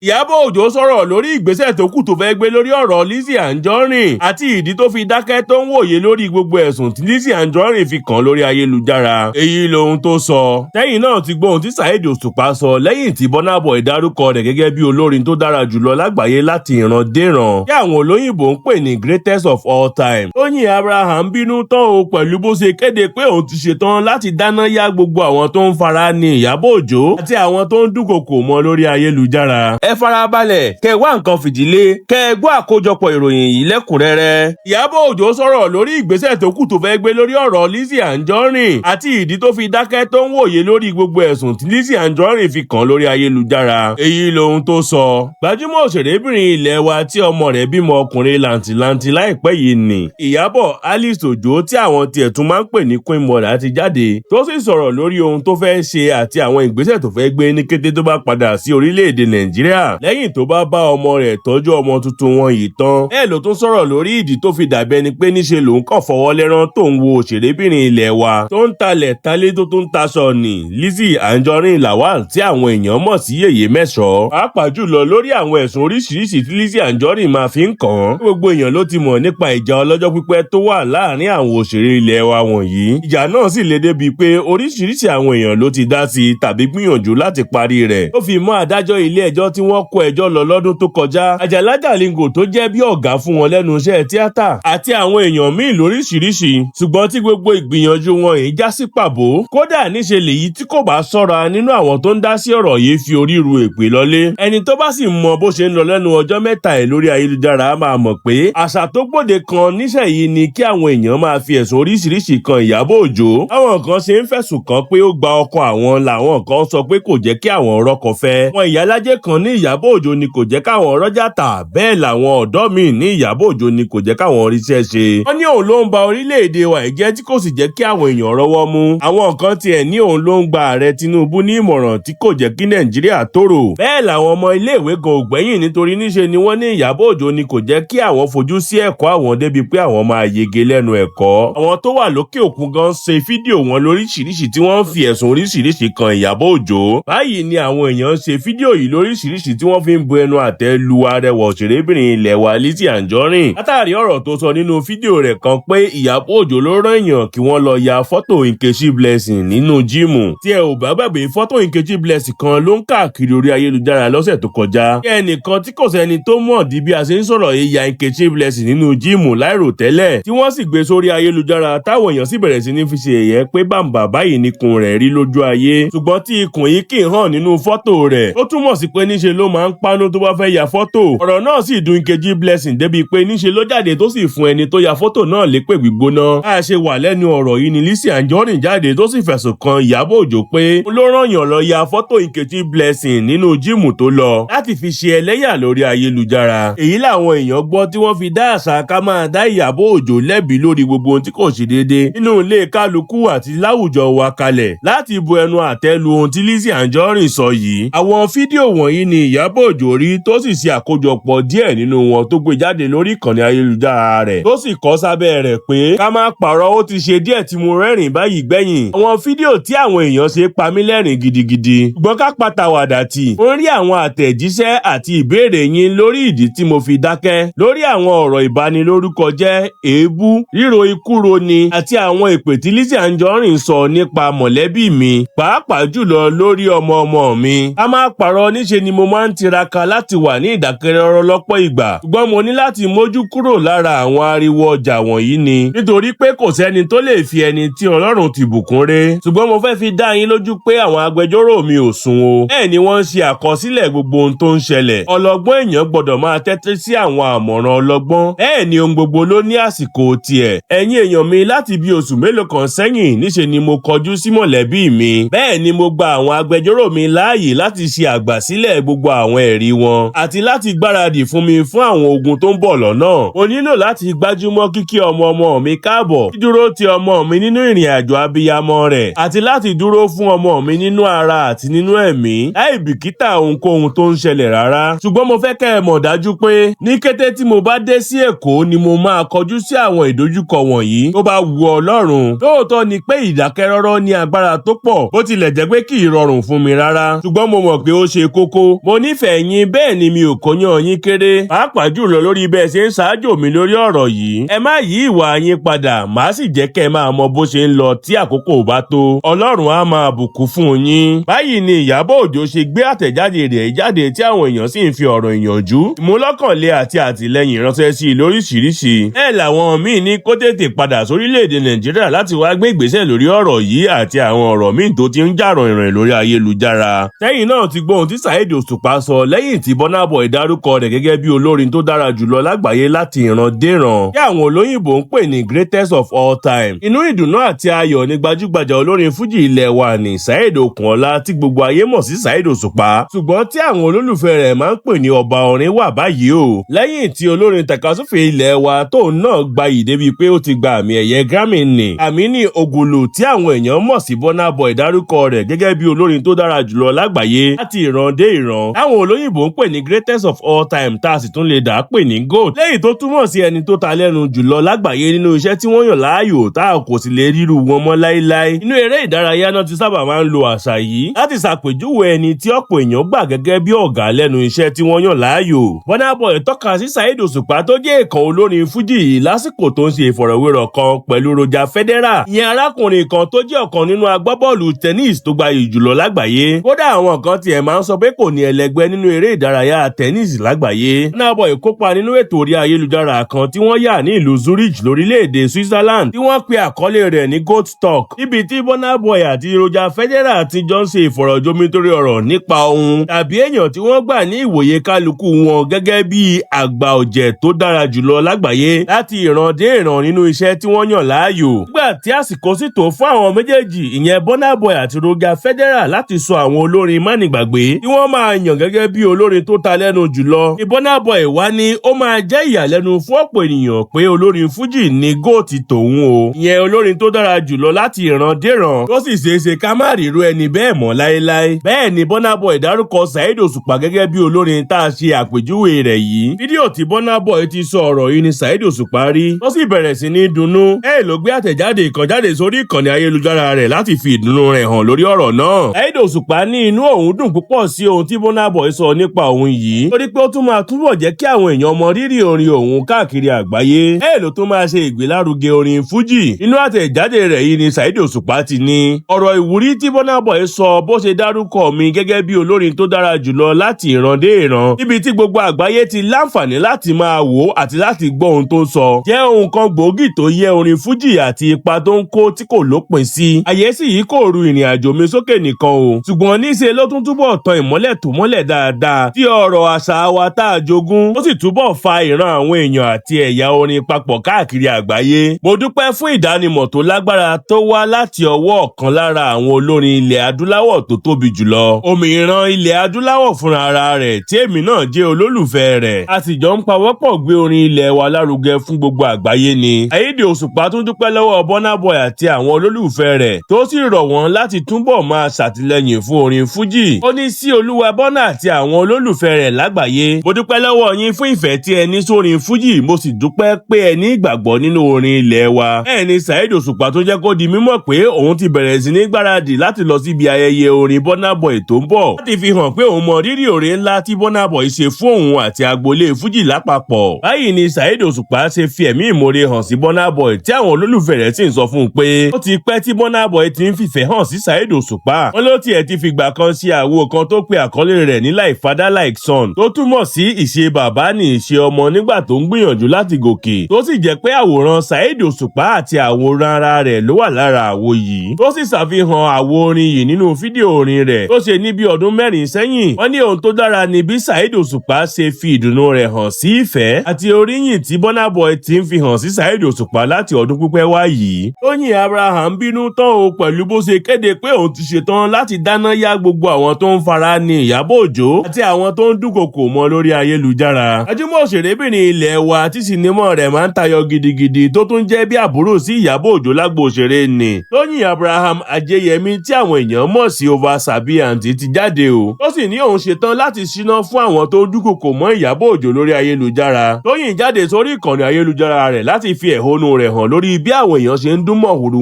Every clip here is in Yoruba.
Iyabo Ojo sọ̀rọ̀ lórí ìgbésẹ̀ tó kù tó fẹ́ gbé lórí ọ̀rọ̀ Lizzy Anjorin àti ìdí tó fi dákẹ́ tó ń wòye lórí gbogbo ẹ̀sùn tí Lizzy Anjorin fi kàn lórí ayélujára. Èyí lohun tó sọ. Tẹ́yìn náà ti gbọ́ ohun tí Saheed Osupa sọ lẹ́yìn tí Burna Boy dárúkọ rẹ̀ gẹ́gẹ́ bí olórin tó dára jùlọ lágbàáyé láti ìran déran, tí àwọn olóyìnbó ń pè ní greatest of all time. Toyin Abraham bínú tán o pẹ̀lú bó ṣe kéde pé òun ti ṣetán láti dáná yá gbogbo àwọn tó ń fara ní Iyabo Ojo àti àwọn tó ń dúnkokò mọ́ lórí ayélujára. Ẹ farabalẹ̀ kẹ́ wá nǹkan fìdílé kẹ́ gbọ́ àkójọpọ̀ ìròyìn yìí lẹ́kùnrẹ́rẹ́. Iyabo Ojo sọ̀rọ̀ lórí ìgbésẹ̀ tó kù tó fẹ́ gbé lórí ọ̀rọ̀ Lizzy Anjorin àti ìdí tó fi dákẹ́ tó ń wòye lórí gbogbo ẹ̀sùn tí Lizzy Anjorin fi kàn lórí ayélujára. Èyí lohun tó sọ. Gbajúmọ̀ òṣèrébìnrin ilẹ̀ wa tí ọmọ rẹ̀ bímọ ọkùnrin làǹtìlanti láìpẹ́ yìí ni Iyabo Alice Ojo tí àwọn tiẹ̀ tún máa ń pè ní Queen Mother ti jáde tó sì sọ̀rọ̀ lórí ohun tó fẹ́ ṣe àti àwọn ìgbésẹ̀ tó fẹ́ gbé ní kété tó bá padà sí orílẹ̀-èdè Nàìjíríà lẹ́yìn tó bá bá ọmọ rẹ̀ tọ́jú ọmọ tuntun wọn yìí tán. Ẹ ló tún sọ̀rọ̀ lórí ìdí tó fi dàbí ẹni pé níṣe lòun kàn fọwọ́ lẹ́rán tó ń wo òṣèrébìnrin ilẹ̀ wa tó ń talẹ̀ talé tó tún taṣọ ní Lizzy Anjorin Lawal tí àwọn èèyàn mọ̀ sí yèyé mẹ́sọ̀ọ́. Pàápàá jùlọ lórí àwọn ẹ̀sùn oríṣiríṣi tí Lizzy Anjorin máa fi ń kàn án. Gbogbo èèyàn ló ti mọ̀ nípa ìjà ọlọ́jọ́ pípẹ́ tó wà láàárín àwọn òṣèré ilẹ̀ wa wọ̀nyí. Ìjà náà sì le débi pé oríṣiríṣi àwọn èèyàn ló ti dá sí tàbí gbìyànjú láti parí rẹ̀. Ó fi mọ́ adájọ́ ilé ẹjọ́ tí wọ́n kó ẹjọ́ lọ lọ́dún tó kọjá, Àjàlá Jàlíngò tó jẹ́ bí ọ̀gá fún wọn lẹ́nu iṣẹ́ tíátà àti àwọn èèyàn míì lóríṣiríṣi, ṣùgbọ́n tí gbogbo ìgbìyànjú wọn yìí já sí pàbó. Kódà níṣe lèyí tí kò bá ṣọ́ra nínú àwọn tó ń dá sí ọ̀rọ̀ yìí fi orí ru èpè lọlé. Ẹni tó bá sì mọ bó ṣe ń lọ lẹ́nu ọjọ́ mẹ́ta ẹ̀ lórí ayélujára máa mọ̀ pé àṣà tó gbòde kan níṣẹ́ yìí ni kí àwọn èèyàn máa fi ẹ̀sùn oríṣiríṣi kan Iyabo Ojo. Àwọn kan ṣe ń fẹ̀sùn kàn pé ó gba ọkọ àwọn, làwọn kan sọ pé kò jẹ́ kí àwọn rọ́kọ fẹ́. Wọn ìyálájé kan ní Iyabo Ojo ni kò jẹ́ káwọn rọ́jà tà, bẹ́ẹ̀ làwọn ọ̀dọ́ míì ní Iyabo Ojo ni kò jẹ́ káwọn ríṣẹ́ ṣe. Wọ́n ní òun ló ń ba orílẹ̀-èdè wa jẹ́ tí kò sì jẹ́ kí àwọn èèyàn rọ́wọ́ mú. Àwọn kan tiẹ̀ ní òun ló ń gba ààrẹ Tinubu ní ìmọ̀ràn tí kò jẹ́ kí Nàìjíríà tòrò. Bẹ́ẹ̀ làwọn ọmọ iléèwé gan ò gbẹ́yìn nítorí níṣe ni wọ́n ní Iyabo Ojo ni kò jẹ́ kí àwọn fojú sí ẹ̀kọ́ àwọn débi pé àwọn máa yege lẹ́nu ẹ̀kọ́. Àwọn tó wà lókè òkun gan ṣe fídíò wọn lóríṣiríṣi tí wọ́n ń fi ẹ̀sùn oríṣiríṣi kan Iyabo Ojo. Báyìí ni àwọn èèyàn ṣe fídíò yìí lóríṣiríṣi tí wọ́n fi ń bu ẹnu àtẹ́ lu arẹwà òṣèrébìnrin ilẹ̀ wa Lizzy Anjorin. Látàrí ọ̀rọ̀ tó sọ nínú fídíò rẹ̀ kan pé Iyabo Ojo ló rán èèyàn kí wọ́n lọ ya fọ́tò Nkechi Blessing nínú jíìmù. Tí ẹ ò bá gbàgbé fọ́tò Nkechi Blessing kan ló ń káàkiri orí ayélujára lọ́sẹ̀ tó kọjá. Ẹnìkan tí kò sẹ́ni tó mọ̀ di bí a ṣe ń sọ̀rọ̀ yìí ya Nkechi Blessing nínú jíìmù láìrò tẹ́lẹ̀ tí wọ́n sì gbé sórí ayélujára táwọn èèyàn sì bẹ̀rẹ̀ sí ní fi ṣe ẹ̀yẹ pé bàǹbà báyìí nikùn rẹ̀ rí lójú ayé. Ṣùgbọ́n tí ikùn yìí kì í hàn nínú fọ́tò rẹ̀, ó túmọ̀ sí pé níṣe ló máa ń pánú tó bá fẹ́ ya fọ́tò. Ọ̀rọ̀ náà sì dùn Nkechi Blessing débi pé níṣe ló jáde tó sì fún ẹni tó ya fọ́tò náà lépè gbígbóná. A ṣe wà lẹ́nu ọ̀rọ̀ yìí ni Lizzy Anjorin jáde tó sì fẹ̀sùn kan Iyabo Ojo pé ló rán yàn lọ ya fọ́tò Nkechi Blessing nínú jíìmù tó lọ láti fi ṣe ẹlẹ́yà lórí ayélujára. Èyí làwọn èèyàn gbọ́ tí wọ́n fi dá àṣà ká máa dá Iyabo Ojo lẹ́bi lórí gbogbo ohun tí kò ṣe déédé nínú ilé kálukú àti láwùjọ wa kalẹ̀ láti bu ẹnu àtẹ́ lu ohun tí Lizzy Anjorin sọ yìí. Àwọn fídíò wọ̀nyí ni Iyabo Ojo rí tó sì ṣe àkójọpọ̀ díẹ̀ nínú wọn tó gbé jáde lórí ìkànnì ayélujára rẹ̀ tó sì kọ sábẹ́ rẹ̀ pé ká má parọ́, ó ti ṣe díẹ̀ tí mo rẹ́rìn báyìí gbẹ̀yìn. Àwọn fídíò tí àwọn èèyàn ṣe pa mí lẹ́rìn gidigidi. Ṣùgbọ́n ká pàtàwàdà tì, ó ń rí àwọn àtẹ̀jíṣẹ́ àti ìbéèrè yín lórí ìdí tí mo fi dákẹ́ lórí àwọn ọ̀rọ̀ ìbanilórúkọ jẹ́, èébú, ríro ikúro ni àti àwọn èpè tí Lizzy Anjorin sọ nípa mọ̀lẹ́bí mi, pàápàá jùlọ lórí ọmọ mi. Ká má parọ́, níṣe ni mo máa ń tiraka láti wà ní ìdákẹ́rọ́rọ́ lọ́pọ̀ ìgbà, ṣùgbọ́n mo ní láti mójú kúrò lára àwọn ariwo ọjà wọ̀nyí ni nítorí pé kò sẹ́ni tó lè fi ẹni tí Ọlọ́run ti bùkún ré. Ṣùgbọ́n mo fẹ́ fi dá yín lójú pé àwọn agbẹjọ́rò mi ò sùn o. Bẹ́ẹ̀ ni wọ́n ń ṣe àkọsílẹ̀ gbogbo ohun tó ń ṣẹlẹ̀. Ọlọ́gbọ́n èèyàn gbọ́dọ̀ máa tẹ́tí sí àwọn àmọ̀ràn ọlọ́gbọ́n. Bẹ́ẹ̀ ni ohun gbogbo ló ní àsìkò tiẹ̀. Ẹ̀yin èèyàn mi, láti bí oṣù mélòó kan sẹ́yìn níṣe ni mo kọjú sí mọ̀lẹ́bí mi. Bẹ́ẹ̀ ni mo gba àwọn agbẹjọ́rò mi láàyè láti ṣe àgbàsílẹ̀ gbogbo àwọn ẹ̀rí wọn àti láti gbáradì fún mi fún àwọn ogun tó ń bọ̀ lọ́nà. Mo nílò láti gbájúmọ́ kíkí ọmọ mi káàbọ̀, dídúró ti ọmọ mi nínú ìrìn àjò abiyamọ rẹ̀ àti láti dúró fún ọmọ mi nínú ara àti nínú ẹ̀mí láì bìkítà ohunkóhun tó ń ṣẹlẹ̀ rárá. Ṣùgbọ́n mo fẹ́ kẹ́ ẹ mọ̀ dájú pé ní kété tí mo bá dé sí Èkó ni mo máa kọjú sí àwọn ìdojúkọ wọ̀nyí tó bá wu Ọlọ́run. Lóòótọ́ ni pé ìdákẹ́rọ́rọ́ ní agbára tó pọ̀, bó tilẹ̀ jẹ́ pé kì í rọrùn fún mi rárá, ṣùgbọ́n mo mọ̀ pé ó ṣe kókó. mo nífẹ̀ẹ́ yín bẹ́ẹ̀ ni mi ò kóyán yín kéré pàápàá jùlọ lórí bẹ́ẹ̀ ṣe ń ṣáájò mi lórí ọ̀rọ̀ yìí. Ẹ má yí ìwà yín padà, màá sì jẹ́ kẹ́ ẹ máa mọ bó ṣe ń lọ tí àkókò bá tó. Ọlọ́run á máa bùkún fún yín. Báyìí ni Iyabo Ojo ṣe gbé àtẹ̀jáde rẹ̀ jáde tí àwọn èèyàn sì ń fi ọ̀rọ̀ ìyànjú, ìmúlọ́kànlé àti àtìlẹ́yìn ránṣẹ́ sí i lóríṣiríṣi. Bẹ́ẹ̀ làwọn míì ní kó tètè padà sórílẹ̀-èdè Nàìjíríà láti wá gbé ìgbésẹ̀ lórí ọ̀rọ̀ yìí àti àwọn ọ̀rọ̀ míì tó ti ń jà ròhìnròhìn lórí ayélujára. Sẹ́yìn náà ti gbọ́ ohun tí Saheed Osupa sọ lẹ́yìn tí Burna Boy dárúkọ rẹ̀ gẹ́gẹ́ bí olórin tó dára jùlọ lágbàáyé láti ìran déran, tí àwọn olóyìnbó ń pè ní greatest of all time. Inú ìdùnnú àti ayọ̀ ni gbajúgbajà olórin fújì ilẹ̀ wa ní Saheed Okunola tí gbogbo ayé mọ̀ sí Saheed Osupa, ṣùgbọ́n tí àwọn olólùfẹ́ rẹ̀ máa ń pè ní ọba orin wà báyìí o. Lẹ́yìn tí olórin tàkasúfèé ilẹ̀ wa tóun náà gbayì débi pé ó ti gba àmì ẹ̀yẹ Grammy ní Amini Ogulu tí àwọn èèyàn mọ̀ sí Burna Boy dárúkọ rẹ̀ gẹ́gẹ́ bí olórin tó dára jùlọ lágbàáyé láti ìran dé ìran. Àwọn olóyìnbó ń pè ní greatest of all time tá a sì tún lè dà á pè ní GOAT, lẹ́yìn tó túmọ̀ sí ẹni tó ta lẹ́nu jùlọ lágbàáyé nínú iṣẹ́ tí wọ́n yàn láàyò tá a kò sì lè ríru wọn mọ́ láíláí. Inú eré ìdárayá náà ti sábà máa ń lo àṣà yìí láti ṣàpèjúwe ẹni tí ọ̀pọ̀ èèyàn gbà gẹ́gẹ́ bí ọ̀gá lẹ́nu iṣẹ́ tí wọ́n yàn láàyò. Burna Boy tọ́ka sí Saheed Osupa tó jẹ́ ìkan olórin fújì yìí lásìkò tó ń ṣe ìfọ̀rọ̀wérọ̀ kan pẹ̀lú Roger Federer, ìyẹn arákùnrin kan tó jẹ́ ọ̀kan nínú agbábọ́ọ̀lù tennis tó gbayì jùlọ lágbàáyé. Kódà àwọn kan tiẹ̀ máa ń sọ pé kò ní ẹlẹgbẹ́ nínú eré ìdárayá tennis lágbàáyé. Burna Boy kópa nínú ètò orí ayélujára kan tí wọ́n yà ní ìlú Zurich lórílẹ̀-èdè Switzerland tí wọ́n pe àkọlé rẹ̀ ní Goat Talk, níbi tí Burna Boy àti Roger Federer ti jọ ń ṣe ìfọ̀rọ̀jomitoro ọ̀rọ̀ nípa ohun tàbí èèyàn tí wọ́n gbà ní ìwòye kálukú wọn gẹ́gẹ́ bí àgbà ọ̀jẹ̀ tó dára jùlọ lágbàáyé láti ìran dé ìran nínú iṣẹ́ tí wọ́n yàn láàyò. Nígbà tí àsìkò sì tó fún àwọn méjèèjì ìyẹn Burna Boy àti Roger Federer láti sọ àwọn olórin mánigbàgbé tí wọ́n máa yàn gẹ́gẹ́ bí olórin tó ta lẹ́nu jùlọ, ni Burna Boy wá ní ó máa jẹ́ ìyàlẹ́nu fún ọ̀pọ̀ ènìyàn pé olórin fújì ní góòtì tòun o, ìyẹn olórin tó dára jùlọ láti ìran déran, tó sì ṣeéṣe ká má ríru ẹni bẹ́ẹ̀ mọ́ láéláé. Bẹ́ẹ̀ ni Burna Boy dárúkọ Saheed Osupa gẹ́gẹ́ bí olórin tá a ṣe àpèjúwe rẹ̀ yìí. Fídíò tí Burna Boy ti sọ ọ̀rọ̀ yìí ni Saheed Osupa rí, tó sì bẹ̀rẹ̀ sí ní dunnú. Ló gbé àtẹ̀jáde ìkànjáde sórí ìkànnì ayélujára rẹ̀ láti fi ìdùnnú rẹ̀ hàn lórí ọ̀rọ̀ náà. Saheed Osupa ní inú òun dùn púpọ̀ sí ohun tí Burna Boy sọ nípa òun yìí, torí pé ó tún máa túbọ̀ jẹ́ kí àwọn èèyàn mọ rírì orin òun káàkiri àgbáyé. Ló tún máa ṣe ìgbélárugẹ orin fújì. Inú àtẹ̀jáde rẹ̀ yìí ni Saheed Osupa ti ní ọ̀rọ̀ ìwúrí tí Burna Boy sọ bó ṣe dárúkọ mi gẹ́gẹ́ bí olórin tó dára jùlọ láti ìran dé ìran, níbi tí gbogbo àgbáyé ti láǹfààní láti máa wò àti láti gbọ́ ohun tó sọ, jẹ́ ohun kan gbòógì tó yẹ orin fújì àti ipa tó ń kó tí kò lópin sí. Àyẹ́sí yìí kò ru ìrìn àjò mi sókè nìkan o, ṣùgbọ́n níṣe ló tún túbọ̀ tan ìmọ́lẹ̀ tó mọ́lẹ̀ dáadáa tí ọ̀rọ̀ àṣà wa tá a jogún, ó sì túbọ̀ fa ìran àwọn èèyàn àti ẹ̀yà orin papọ̀ káàkiri àgbáyé. Mo dúpẹ́ fún ìdánimọ̀ tó lágbára tó wá láti ọwọ́ ọ̀kan lára àwọn olórin ilẹ̀ adúláwọ̀ tó tóbi jùlọ, òmìrán ilẹ̀ adúláwọ̀ fúnra ara rẹ̀ tí èmi náà jẹ́ olólùfẹ́ rẹ̀. A sì jọ ń pawọ́pọ̀ gbé orin ilẹ̀ wa lárugẹ fún gbogbo àgbáyé ni. Saheed Osupa tún dúpẹ́ lọ́wọ́ Burna Boy àti àwọn olólùfẹ́ rẹ̀, tó sì rọ̀ wọ́n láti túbọ̀ máa ṣàtìlẹ́yìn fún orin fújì. Ó ní sí Olúwa Burna àti àwọn olólùfẹ́ rẹ̀ lágbàáyé, mo dúpẹ́ lọ́wọ́ yín fún ìfẹ́ tí ẹ ní sórin fújì, mo sì dúpẹ́ pé ẹ ní ìgbàgbọ́ nínú orin ilẹ̀ wa. Bẹ́ẹ̀ ni Saheed Osupa tó jẹ́ kó di mímọ̀ pé òun ti bẹ̀rẹ̀ sí ní gbáradì láti lọ síbi ayẹyẹ orin Burna Boy tó ń bọ̀, láti fi hàn pé òun mọ rírì orin ńlá tí Burna Boy ṣe fún òun àti agboolé fújì lápapọ̀. Báyìí ni Saheed Osupa ṣe fi ẹ̀mí ìmoore hàn sí Burna Boy tí àwọn olólùfẹ́ rẹ̀ sì ń sọ fún un pé ó ti pẹ́ tí Burna Boy ti ń fìfẹ́ hàn sí Saheed Osupa. Wọ́n ló tiẹ̀ ti fìgbà kan ṣe àwo kan tó pe àkọlé rẹ̀ ní Like Father Like Son, tó túmọ̀ sí ìṣe bàbá ní ìṣe ọmọ nígbà tó ń gbìyànjú láti gòkè, tó sì jẹ́ pé àwòrán Saheed Osupa àti àwòrán ara rẹ̀ ló wà lára àwo yìí, tó sì ṣàfihàn àwo orin yìí nínú fídíò orin rẹ̀ tó ṣe ní bí ọdún 4 sẹ́yìn. Wọ́n ní ohun tó dára ni bí Saheed Osupa ṣe fi ìdùnnú rẹ̀ hàn sí ìfẹ́ àti oríyìn tí Burna Boy ti ń fi hàn sí Saheed Osupa láti ọdún pípẹ́ wá yìí. Toyin Abraham bínú tán o pẹ̀lú bó ṣe kéde pé òun ti ṣetán láti dáná yá gbogbo àwọn tó ń fara ní Iyabo Ojo àti àwọn tó ń dúnkokò mọ́ lórí ayélujára. Gbajúmọ̀ òṣèrébìnrin ilẹ̀ wa tí sinimá rẹ̀ máa ń tayọ gidigidi tó tún jẹ́ bí àbúrò sí Iyabo Ojo lágbo òṣèré ni Toyin Abraham Ajeyemi tí àwọn èèyàn mọ̀ sí Over Sabi Aunty ti jáde o, ó sì ní òun ṣetán láti ṣíná fún àwọn tó ń dúnkokò mọ́ Iyabo Ojo lórí ayélujára. Toyin jáde sórí ìkànnì ayélujára rẹ̀ láti fi ẹ̀hónú rẹ̀ hàn lórí bí àwọn èèyàn ṣe ń dún mọ̀húrú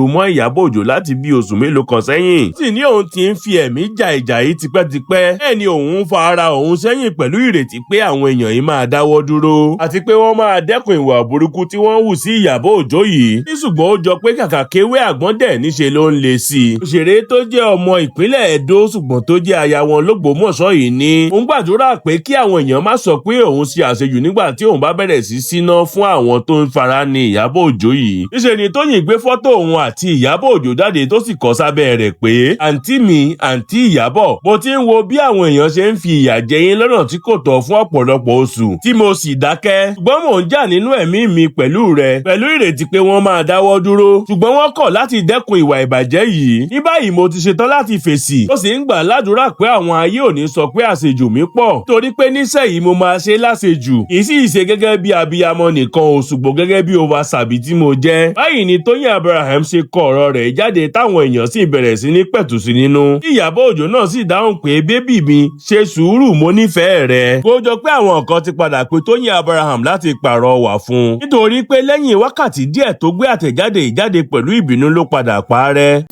mọ́ Iyabo Ojo láti bí oṣù mélòó kan sẹ́yìn. Ó sì ní òun ti ń fi ẹ̀mí jà ìjà yìí tipẹ́tipẹ́, bẹ́ẹ̀ ni òun ń fa ara òun sẹ́yìn pẹ̀lú ìrètí pé àwọn èèyàn yìí máa dáwọ́ dúró àti pé wọ́n máa dẹ́kun ìwà burúkú tí wọ́n hù sí Iyabo Ojo yìí. ní ṣùgbọ́n ó jọ pé kàkà kéwé àgbọ́n dẹ̀ níṣe ló ń le sí i. òṣèré tó jẹ́ ọmọ ìpínlẹ̀ Ẹdó ṣùgbọ́n tó jẹ́ aya wọn l'Ógbómọ̀ṣọ́ yìí ní òun gbàdúrà pé kí àwọn èèyàn má sọ pé òun ṣe àṣejù nígbà tí òun bá bẹ̀rẹ̀ sí síná fún àwọn tó ń fara ní Iyabo Ojo yìí. níṣe ni Tóyìn gbé fọ́tò òun àti Iyabo Ojo jáde tó sì kọ sábẹ́ rẹ̀ pé àǹtí mi àǹtí Iyabo, mo ti ń wo bí àwọn èèyàn ṣe ń fi ìyà jẹ yín lọ́nà tí kò tọ́ fún ọ̀pọ̀lọpọ̀ oṣù tí mo sì dákẹ́, ṣùgbọ́n mò ń jà nínú ẹ̀mí mi pẹ̀lú rẹ pẹ̀lú ìrètí pé wọ́n máa dáwọ́ dúró, ṣùgbọ́n wọ́n kọ̀ láti dẹ́kun ìwà ìbàjẹ́ yìí. ní báyìí mo ti ṣetán láti fèsì, ó sì ń gbà ládùúrà pé àwọn ayé ò ní sọ pé àṣejù mi pọ̀, torí pé níṣẹ́ yìí mo máa ṣe láṣejù, kì í sì ṣe gẹ́gẹ́ bí abiyamọ nìkan o, ṣùgbọ́n gẹ́gẹ́ bí oversabi tí mo jẹ́. báyìí ni Toyin Abraham ṣe kọ ọ̀rọ̀ rẹ̀ jáde táwọn èèyàn sì bẹ̀rẹ̀ sí ní pẹ̀tù sí nínú. Iyabo Ojo náà sì dáhùn pé bébì mi ṣe sùúrù, mo nífẹ̀ẹ́ rẹ. kó jọ pé àwọn kan ti padà pé Toyin Abraham láti pàrọwà fún un, nítorí pé lẹ́yìn wákàtí díẹ̀ tó gbé àtẹ̀jáde ìjáde pẹ̀lú ìbínú ló padà parẹ́.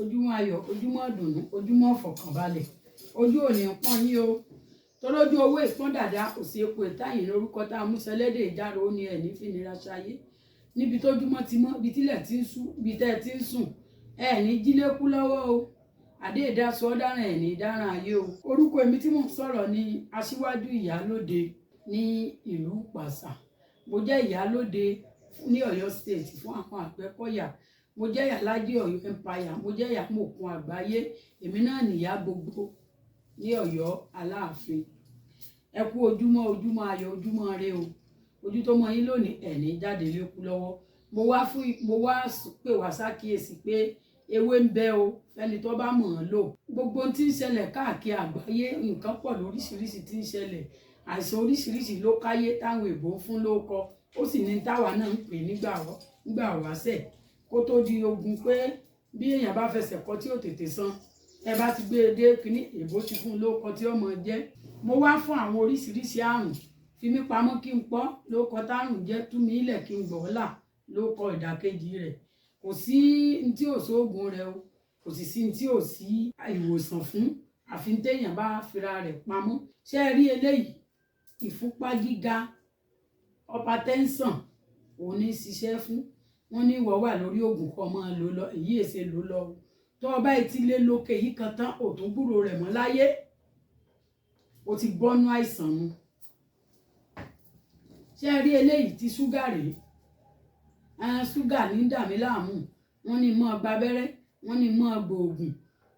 ojúmọ́ ayọ̀, ojúmọ́ ìdùnnú, ojúmọ́ ìfọ̀kànbalẹ̀, ojú ò ní pọ́n yín o, tọ́lójú owó ìpọ́n dàda kò sí epo ìtayín lórúkọ tá a mú sẹlẹ́dẹ̀ ìjáró ó ní ẹ̀ ní fìnira ṣayé. níbi tójúmọ́ ti mọ́, ibi tílẹ̀ ti ń sú, ibi tẹ́ ẹ ti ń sùn, ẹ̀ ní jílékú lọ́wọ́ o, àdé ìdásọ dáràn ẹ̀ ní dáràn ayé o. orúkọ èmi tí mò ń sọ̀rọ̀ ni Aṣíwájú Ìyálóde ní ìlú Ìpàṣà. mo jẹ́ ìyálóde ní Ọ̀yọ́ state fún àwọn Àgbẹ̀kọ̀yà, mo jẹ́ ìyálájé Ọ̀yọ́ empire, mo jẹ́ ìyàmọ̀kun àgbáyé, èmi náà nìyá gbogbo ní Ọ̀yọ́ Aláàfin. ẹ kú ojúmọ́, ojúmọ́ ayọ̀, ojúmọ́ ire o. ojú tó mọ́ yín lónìí ẹ̀ ní jáde lékú lọ́wọ́. mo wá pè wá sákìyèsí pé ewé ń bẹ o fẹ́ni tó bá mọ̀ ọ́n lò. gbogbo ohun tí ń ṣẹlẹ̀ káàkiri àgbáyé, nǹkan pọ̀ lóríṣiríṣi tí ń ṣẹlẹ̀, àìsàn oríṣiríṣi ló káyé táwọn èèbó ń fún lóko, ó sì ní táwa náà ń pè nígbà wáṣẹ̀ kó tó di ogun pé bí èèyàn bá fẹsẹ̀ kọ tí ò tètè san, ẹ bá ti gbé e dé kíní èèbó ti fún lóko tí ó mọ̀ jẹ́. mo wá fún àwọn oríṣiríṣi àrùn, fi mí pamọ́ kí n pọ́ lóko tárùn jẹ́, tú mi ilẹ̀ kí n gbọ́ là lóko ìdàkejì rẹ̀. kò sí ní tí ò sóògùn rẹ̀ o, kò sì sí ní tí ò sí ìwòsàn fún, àfi téèyàn bá fira rẹ̀ pamọ́. ṣé ẹ rí eléyìí, ìfúnpá gíga, hypertension òun ní ṣiṣẹ́ fún. wọ́n ní ìwọ wà lórí oògùn kan máa lò lọ, èyí èsè lò lọ o. tó o bá ti lé lókè yìí kan tán, ò tún gbúrò rẹ̀ mọ́ láyé, o ti bọ́nú àìsàn mu. ṣé ẹ rí eléyìí ti ṣúgà rèé, ṣúgà ní dà mí láàmú, wọ́n ní mọ́ gbabẹ́rẹ́, wọ́n ní mọ́ gbòògùn,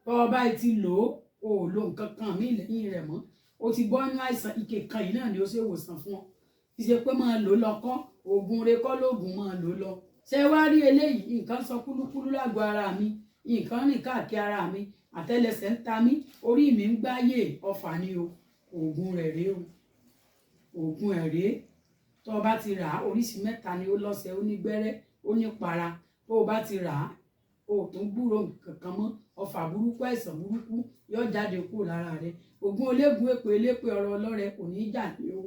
tó o bá ti lò ó, ò lo nǹkan kan mí lẹ́yìn rẹ̀ mọ́, o ti bọ́nú àìsàn. ike kan yìí náà ni ó ṣe wòsàn fún ọ, kì í ṣe pé máa lò lọ kọ́, oògùn rẹ kọ́ lóògùn máa lò lọ. ṣé wá rí eléyìí, nǹkan sọ kúlúkúlú lágbo ara mi, nǹkan rìn káàkiri ara mi, àtẹ́lẹsẹ̀ ń ta mí, orí mi ń gbáyé, ọfà ni o, oògùn rẹ̀ rèé o, oògùn ẹ̀ rèé. tó o bá ti rà á, oríṣi mẹ́ta ni ó lọ́sẹ̀, ó ní gbẹ́rẹ́, ó ní para. tó o bá ti rà á, o tún gbúrò kankan mọ́, ọfà burúkú, àìsàn burúkú yóò jáde kúrò lára rẹ. oògùn ológun èpè elépè ọ̀rọ̀ ọlọ́rẹ kò ní í jà ní o.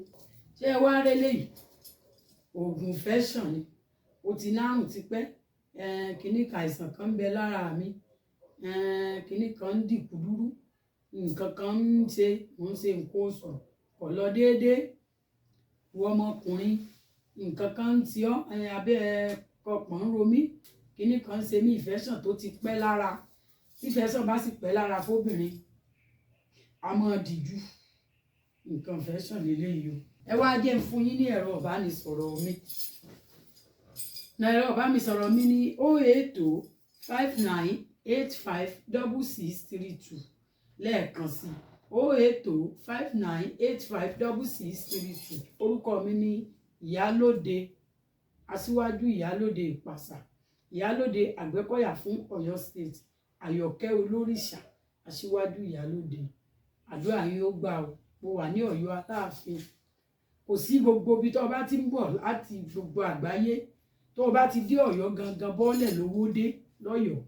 ṣé ẹ wá rí eléyìí, oògùn fẹ́ṣàn ni, o ti nárùn tipẹ́, kíní kan àìsàn kan ń bẹ lára mi, kíní kan ń dìkú dúró, nǹkan kan ń ṣe, mò ń ṣe nǹkan oṣù kò lọ déédéé, ìwọ ọmọkùnrin nǹkan kan ń ti ọ́, abẹ́ kọpọ̀n ń ro mí, kíní kan ń ṣe mí, ìfẹ́ṣàn tó ti pẹ́ lára. tí ìfẹ́ṣàn bá sì pẹ́ lára fóbìnrin, a máa dìjú, nǹkan ìfẹ́ṣàn lélẹ́yìí o. ẹ wá jẹ́ ń fún yín ní ẹ̀rọ ìbánisọ̀rọ̀ mi. ẹ̀rọ ìbánisọ̀rọ̀ mi ní 08059856632 lẹ́ẹ̀kan sí 08059856632. orúkọ mi ní Ìyálóde, Aṣíwájú Ìyálóde Ìpàṣà, Ìyálóde Àgbẹ̀kọ̀yà fún Ọ̀yọ́ state, Àyọ̀kẹ́ Olórìṣà, Aṣíwájú Ìyálóde. àdúrà yín ó gbà o. mo wà ní Ọ̀yọ́ Aláàfin. kò sí gbogbo ibi tó o bá ti ń bọ̀ láti gbogbo àgbáyé, tó o bá ti dé Ọ̀yọ́ gangan bọ́ọ̀lẹ̀ Lówódé lọ́yọ̀ọ́,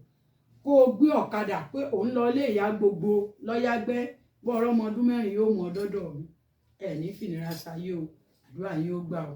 kó o gbé ọ̀kadà pé òun lọ ilé ìyá gbogbo lọ́yàgbẹ́, bọ́ ọ̀rọ̀ ọmọ ọdún 4 yóò mọ ọdọ́dọ̀ mi, ẹ̀ ní fìnira ṣayé o. àdúrà yín ó gbà o.